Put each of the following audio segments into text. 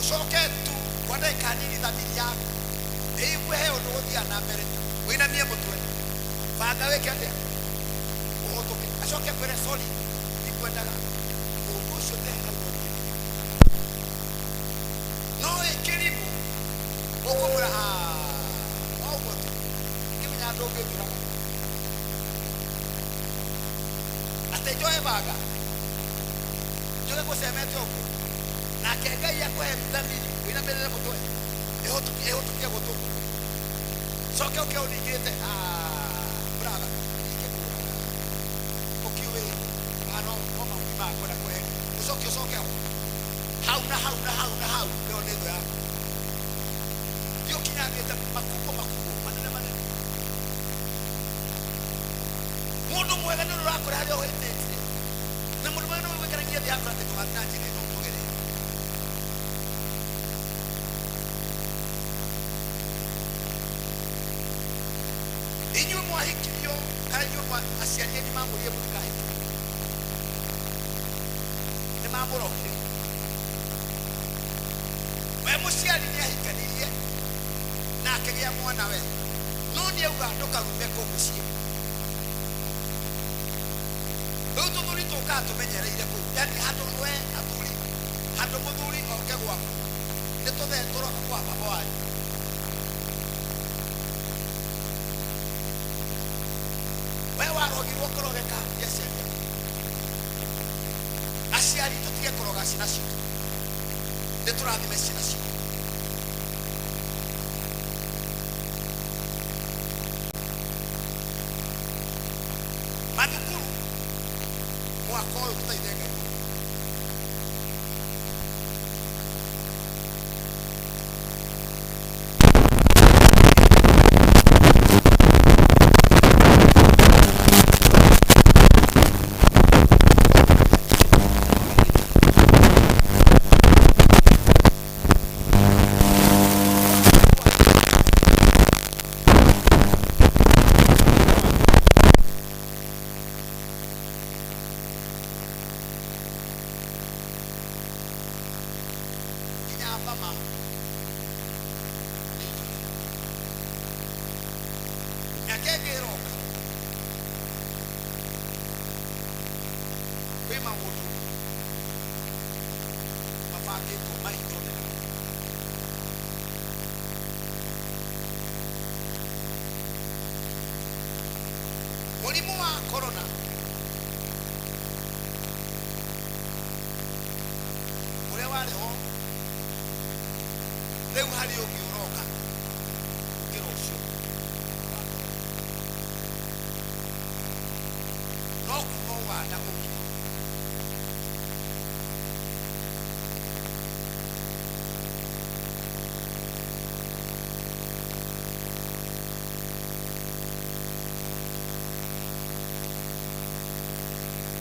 ucoke tu kwa ndagika nini thamiri yaku ikuhe undu guthia na mbere winamie mutwe banga weke atia uhutuke acoke kwire sorry ikwendaga undu ucio ndenga no ikirimu ukumura oguo tu kimenya ndungi njuraga ate njoe banga njoe gucemete uguo nake Ngai akuhe thamiri winamirire mutwe ehotukie gutu coke uke uningirite brother ukiwe ano koma mima kwenda kuhe ucoke hau leo nego ya ndio kinyagite makubwa manene mundu mwega ndio urakora hali ohete na mundu mwega ndio wekaragia thia frate kwa nanje ndio tugere inyu mwahikio kanyu mwa asialie ni mambo ye mukai ni mambo roke we musiali ni ahikanirie na akegea mwana we no ni auga ndokarume ko mucie utu thuri tuka tumenyereire ku yani hado we aturi hado muthuri oke gwaku ni tuthe turoka kwa baba wani we warogirwo kurogeka yesende asiari tutige kuroga sinacio ni turathime sinacio mathukuru mwaka uyu tutaithe Ngai mama yakegero wema wotu mafaki ko maitone murimu wa corona ule wale ho leo hali ukioroka kirosho no kuwa na muki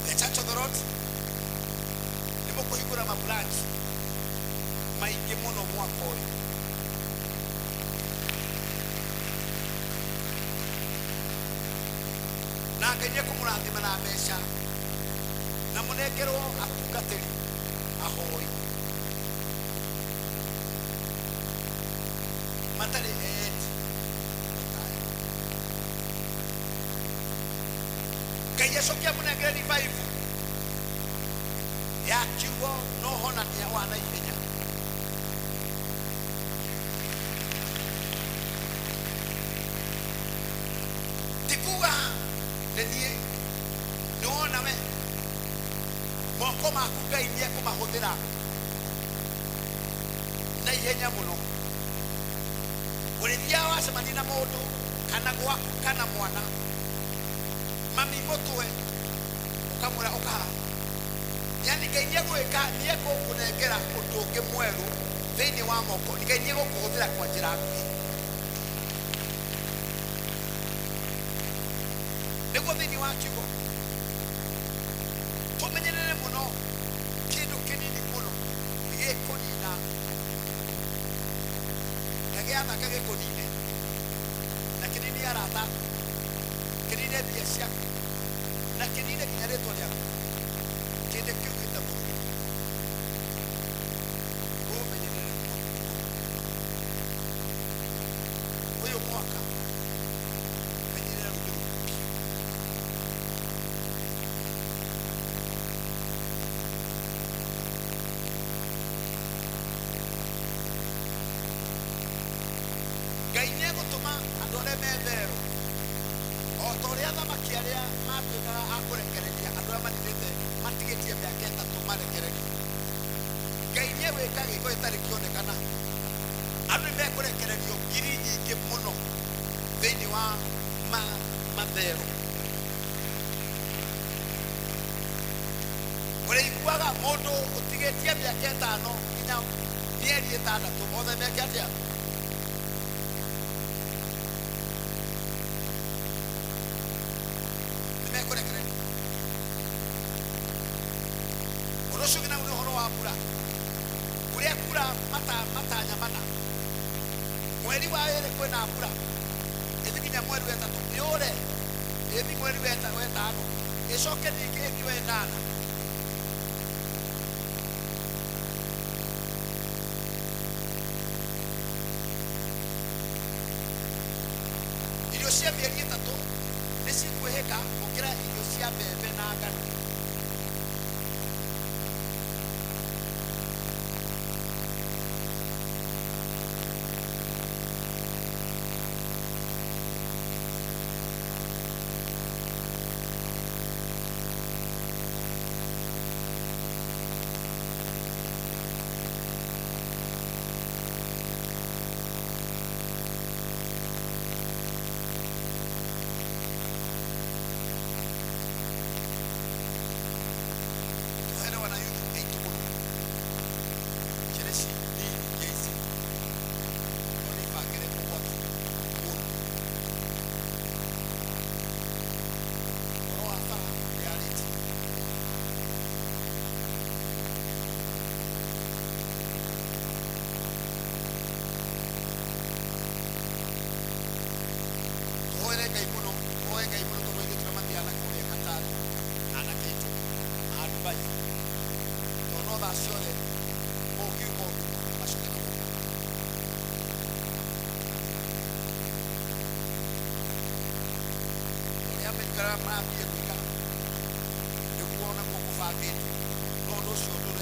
the church of the Lord nipo kuhigura mabranch maingi muno mwaka uyu na ngenye kumurathima na mbeca na munekerwo akungatiri ahoi matari kaya sokia munengere ni baibu ya kiugo no hona ni wana ihenya tikuga nenie nona me moko makuga inie ko mahudira na ihenya muno urithia wa semana mundu kana gwaku kana mwana mami motwe ukamura ukaha yani kainia gweka nie ko kunengera utunge mweru thiini wa moko nikainie gukuhudira kwa njira nguhi nego thiini wa kiugo tumenyerere muno kindu kinini muno gikunina kagiathaka gikunine na kinini arata kinine mbia ciaku na kinine nginya ritwa riaku kinde kiu gitabu umenyerere ngiye wika giko itari kionekana andu mekurekererio ngiri nyingi muno thiini wa mathero urikuaga mundu utigitie miaka 5 nginya mieri 6 othe meke atia nimekurekererio urucio ngina uri horo wa mbura uria kura matanya mana mweri wa ere kwina mbura ithikinya mweri wa 3 yure ithi mweri wa 5 icoke ningi ingiwe 8 irio cia mieri 3 nicikwihika gukira irio cia mbembe na ngano Grama dia juga, dia buat nak buku fakir, no.